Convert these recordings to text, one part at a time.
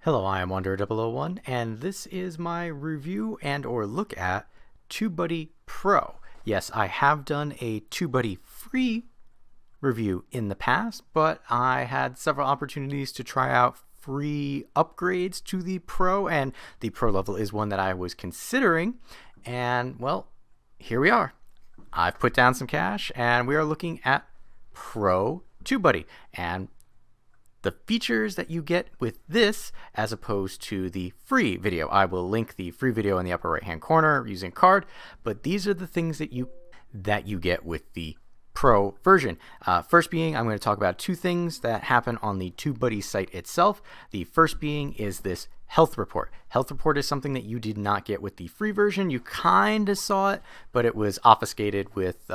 Hello, I am Wanderer001, and this is my review and or look at Tubebuddy Pro. Yes, I have done a Tubebuddy free review in the past, but I had several opportunities to try out free upgrades to the Pro, and the Pro level is one that I was considering, and well, here we are. I've put down some cash, and we are looking at Pro Tubebuddy, and the features that you get with this as opposed to the free video. I will link the free video in the upper right hand corner using card, but these are the things that you get with the Pro version. First being, I'm going to talk about two things that happen on the Tubebuddy site itself. The first being is this health report. Health report is something that you did not get with the free version. You kind of saw it, but it was obfuscated with,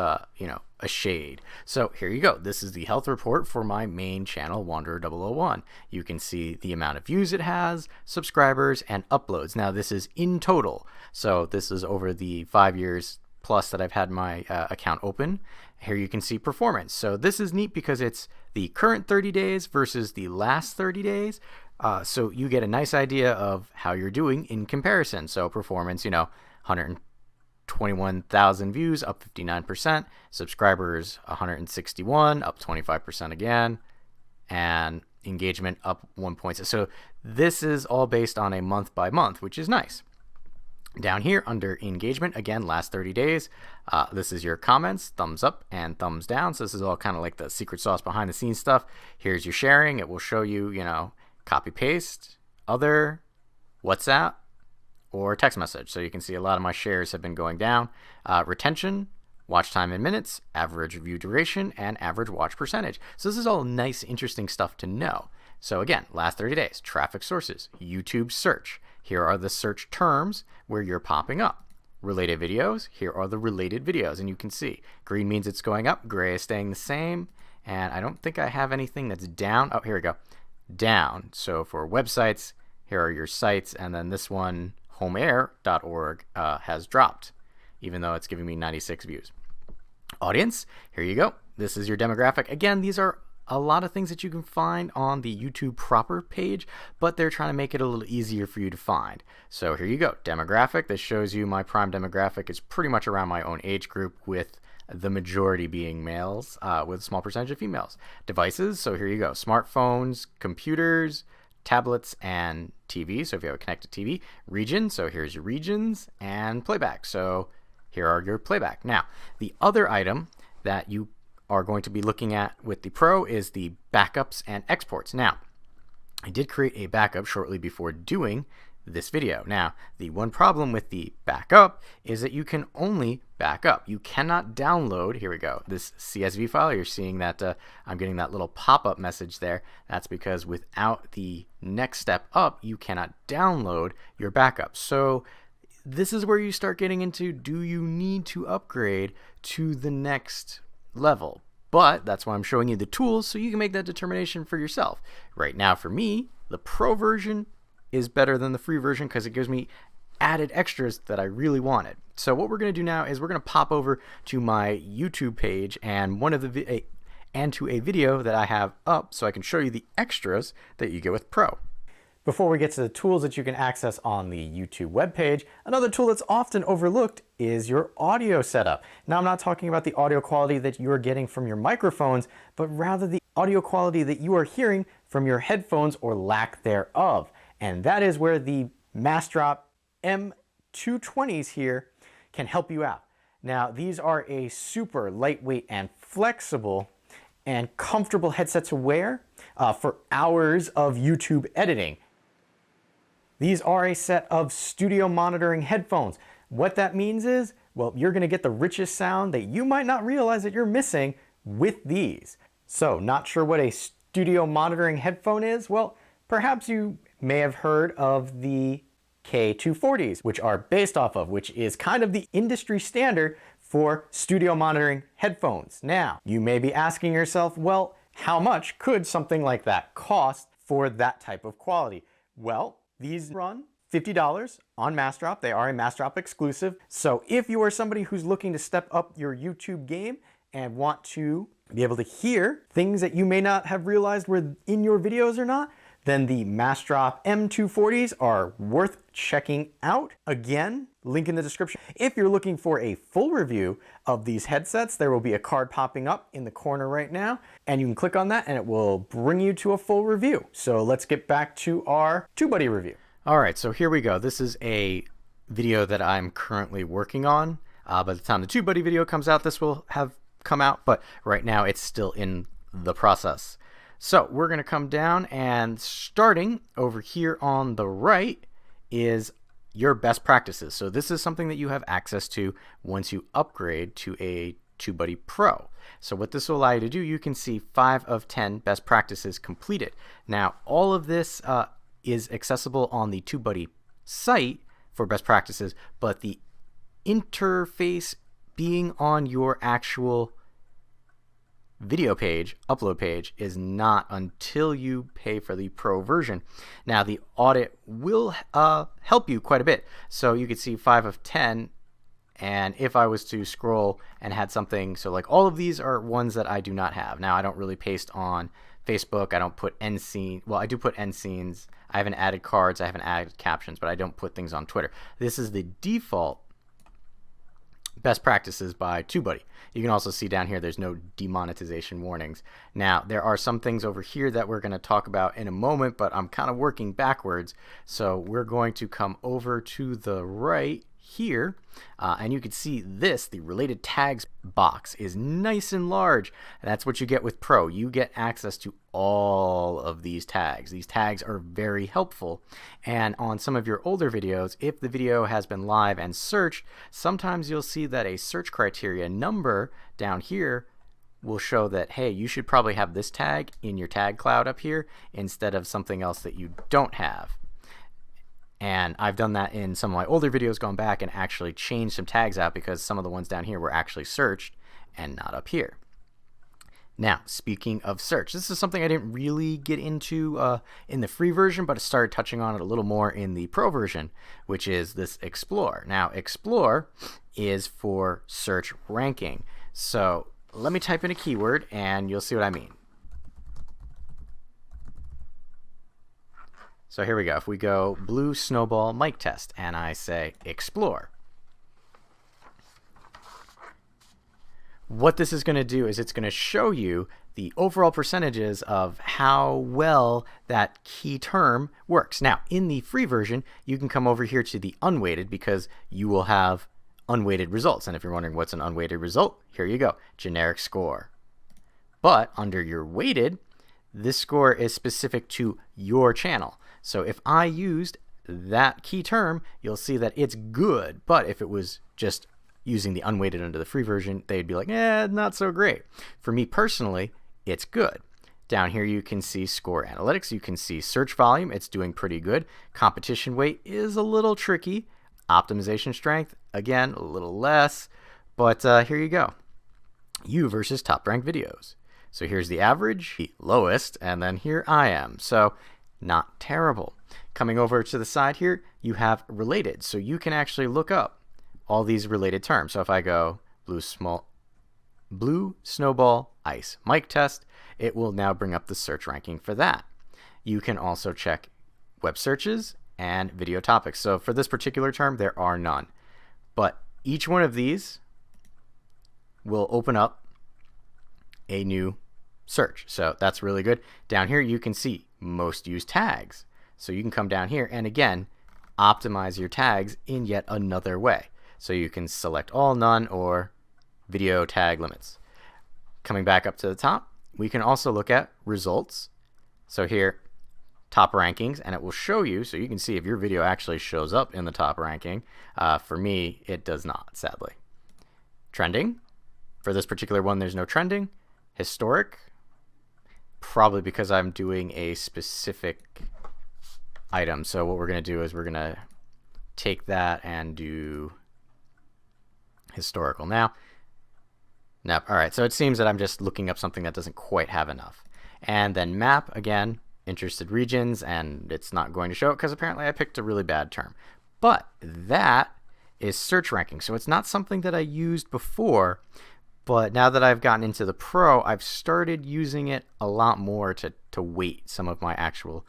a shade. So here you go. This is the health report for my main channel, Wanderer001. You can see the amount of views it has, subscribers, and uploads. Now this is in total. So this is over the 5 years plus that I've had my account open. Here you can see performance. So this is neat because it's the current 30 days versus the last 30 days. So you get a nice idea of how you're doing in comparison. So performance, 121,000 views, up 59%. Subscribers, 161, up 25% again. And engagement up 1 point. So this is all based on a month by month, which is nice. Down here under engagement, again, last 30 days, this is your comments, thumbs up and thumbs down. So this is all kind of like the secret sauce behind the scenes stuff. Here's your sharing. It will show you, copy paste, other, WhatsApp, or text message. So you can see a lot of my shares have been going down. Retention, watch time in minutes, average view duration, and average watch percentage. So this is all nice, interesting stuff to know. So again, last 30 days, traffic sources, YouTube search. Here are the search terms where you're popping up. Related videos, here are the related videos. And you can see green means it's going up, gray is staying the same. And I don't think I have anything that's down. Oh, here we go. Down. So for websites, here are your sites. And then this one, homeair.org, has dropped, even though it's giving me 96 views. Audience, here you go. This is your demographic. Again, these are a lot of things that you can find on the YouTube proper page, but they're trying to make it a little easier for you to find. So here you go. Demographic. This shows you my prime demographic is pretty much around my own age group, with the majority being males, with a small percentage of females. Devices. So here you go. Smartphones, computers, tablets, and TV. So if you have a connected TV. Region. So here's your regions, and playback. So here are your playback. Now, the other item that you are going to be looking at with the Pro is the backups and exports. Now, I did create a backup shortly before doing this video. Now, the one problem with the backup is that you can only back up. You cannot download, here we go, this CSV file. You're seeing that I'm getting that little pop-up message there. That's because without the next step up, you cannot download your backup. So this is where you start getting into, do you need to upgrade to the next level? But that's why I'm showing you the tools so you can make that determination for yourself. Right now for me, the Pro version is better than the free version because it gives me added extras that I really wanted. So what we're going to do now is we're going to pop over to my YouTube page and to a video that I have up so I can show you the extras that you get with Pro. Before we get to the tools that you can access on the YouTube webpage, another tool that's often overlooked is your audio setup. Now, I'm not talking about the audio quality that you are getting from your microphones, but rather the audio quality that you are hearing from your headphones or lack thereof. And that is where the Massdrop M220s here can help you out. Now, these are a super lightweight and flexible and comfortable headset to wear for hours of YouTube editing. These are a set of studio monitoring headphones. What that means is, well, you're going to get the richest sound that you might not realize that you're missing with these. So, not sure what a studio monitoring headphone is? Well, perhaps you may have heard of the K240s, which are based off of, which is kind of the industry standard for studio monitoring headphones. Now, you may be asking yourself, well, how much could something like that cost for that type of quality? Well, these run $50 on Massdrop. They are a Massdrop exclusive. So if you are somebody who's looking to step up your YouTube game and want to be able to hear things that you may not have realized were in your videos or not, then the Massdrop M240s are worth checking out. Again, link in the description. If you're looking for a full review of these headsets, there will be a card popping up in the corner right now, and you can click on that and it will bring you to a full review. So let's get back to our Tubebuddy review. All right, so here we go. This is a video that I'm currently working on. By the time the Tubebuddy video comes out, this will have come out, but right now it's still in the process. So we're going to come down, and starting over here on the right is your best practices. So this is something that you have access to once you upgrade to a Tubebuddy Pro. So what this will allow you to do, you can see 5 of 10 best practices completed. Now all of this is accessible on the Tubebuddy site for best practices, but the interface being on your actual video page, upload page, is not until you pay for the Pro version. Now the audit will help you quite a bit. So you can see 5 of 10, and if I was to scroll and had something, so like all of these are ones that I do not have. Now I don't really paste on Facebook. I don't put end scene. Well, I do put end scenes. I haven't added cards. I haven't added captions, but I don't put things on Twitter. This is the default best practices by Tubebuddy. You can also see down here there's no demonetization warnings. Now there are some things over here that we're going to talk about in a moment, but I'm kind of working backwards. So we're going to come over to the right here, and you can see this, the related tags box is nice and large, and that's what you get with Pro. You get access to all of these tags. These tags are very helpful, and on some of your older videos, if the video has been live and searched, sometimes you'll see that a search criteria number down here will show that, hey, you should probably have this tag in your tag cloud up here instead of something else that you don't have. And I've done that in some of my older videos, gone back and actually changed some tags out because some of the ones down here were actually searched and not up here. Now, speaking of search, this is something I didn't really get into in the free version, but I started touching on it a little more in the Pro version, which is this Explore. Now, Explore is for search ranking. So let me type in a keyword and you'll see what I mean. So here we go. If we go blue snowball mic test and I say explore, what this is going to do is it's going to show you the overall percentages of how well that key term works. Now, in the free version, you can come over here to the unweighted because you will have unweighted results. And if you're wondering what's an unweighted result, here you go, generic score. But under your weighted, this score is specific to your channel. So if I used that key term, you'll see that it's good. But if it was just using the unweighted under the free version, they'd be like, not so great. For me personally, it's good. Down here you can see score analytics. You can see search volume. It's doing pretty good. Competition weight is a little tricky. Optimization strength, again, a little less. But here you go. You versus top ranked videos. So here's the average, the lowest, and then here I am. So not terrible. Coming over to the side here, you have related. So you can actually look up all these related terms. So if I go blue snowball ice mic test, it will now bring up the search ranking for that. You can also check web searches and video topics. So for this particular term, there are none. But each one of these will open up a new search. So that's really good. Down here you can see most used tags. So you can come down here and again optimize your tags in yet another way. So you can select all, none, or video tag limits. Coming back up to the top, we can also look at results. So here, top rankings, and it will show you, so you can see if your video actually shows up in the top ranking. For me, it does not, sadly. Trending. For this particular one, there's no trending. Historic. Probably because I'm doing a specific item. So what we're going to do is we're going to take that and do historical now. Nope. All right, so it seems that I'm just looking up something that doesn't quite have enough. And then map, again, interested regions, and it's not going to show it because apparently I picked a really bad term. But that is search ranking. So it's not something that I used before, but now that I've gotten into the Pro, I've started using it a lot more to weight some of my actual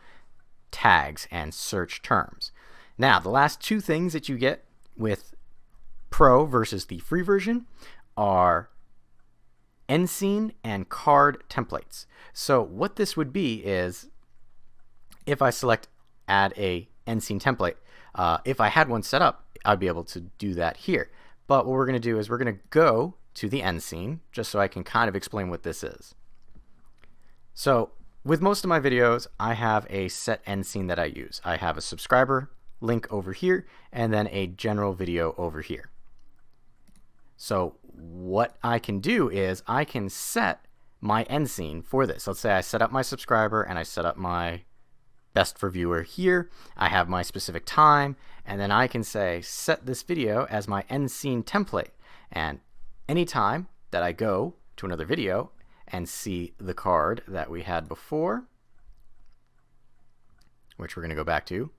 tags and search terms. Now, the last two things that you get with Pro versus the free version are end scene and card templates. So what this would be is, if I select add a end scene template, if I had one set up, I'd be able to do that here. But what we're going to do is we're going to go to the end scene just so I can kind of explain what this is. So with most of my videos, I have a set end scene that I use. I have a subscriber link over here and then a general video over here. So what I can do is I can set my end scene for this. Let's say I set up my subscriber and I set up my best for viewer here. I have my specific time, and then I can say set this video as my end scene template. And anytime that I go to another video and see the card that we had before, which we're going to go back to,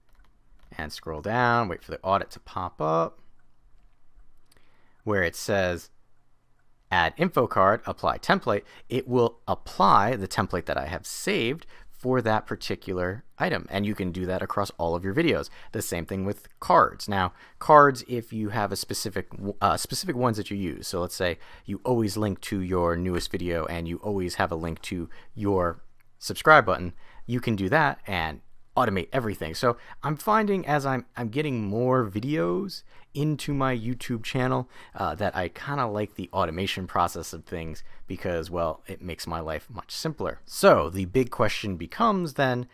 and scroll down, wait for the audit to pop up, where it says add info card, apply template, it will apply the template that I have saved for that particular item. And you can do that across all of your videos. The same thing with cards. Now, cards, if you have a specific ones that you use, so let's say you always link to your newest video and you always have a link to your subscribe button, you can do that and automate everything. So I'm finding as I'm getting more videos into my YouTube channel that I kind of like the automation process of things because, well, it makes my life much simpler. So the big question becomes then,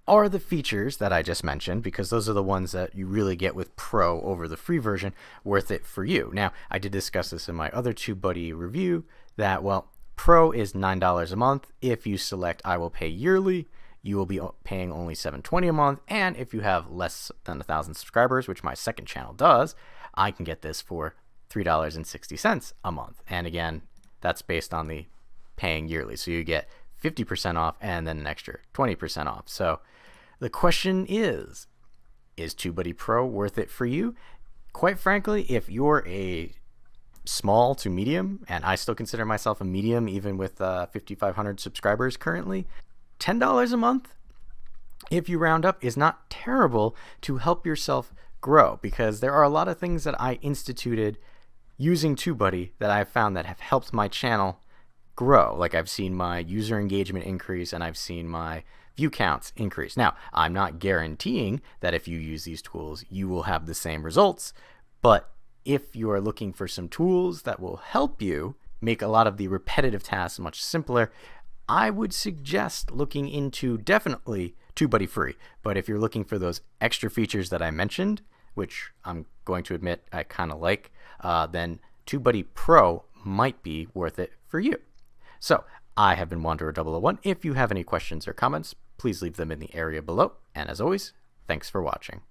are the features that I just mentioned, because those are the ones that you really get with Pro over the free version, worth it for you? Now, I did discuss this in my other Tubebuddy review that, well, Pro is $9 a month. If you select I will pay yearly, you will be paying only $7.20 a month, and if you have less than 1,000 subscribers, which my second channel does, I can get this for $3.60 a month. And again, that's based on the paying yearly. So you get 50% off and then an extra 20% off. So the question is Tubebuddy Pro worth it for you? Quite frankly, if you're a small to medium, and I still consider myself a medium even with 5,500 subscribers currently, $10 a month, if you round up, is not terrible to help yourself grow, because there are a lot of things that I instituted using Tubebuddy that I've found that have helped my channel grow. Like I've seen my user engagement increase and I've seen my view counts increase. Now, I'm not guaranteeing that if you use these tools, you will have the same results, but if you are looking for some tools that will help you make a lot of the repetitive tasks much simpler, I would suggest looking into definitely Tubebuddy Free. But if you're looking for those extra features that I mentioned, which I'm going to admit I kind of like, then Tubebuddy Pro might be worth it for you. So I have been Wanderer001. If you have any questions or comments, please leave them in the area below. And as always, thanks for watching.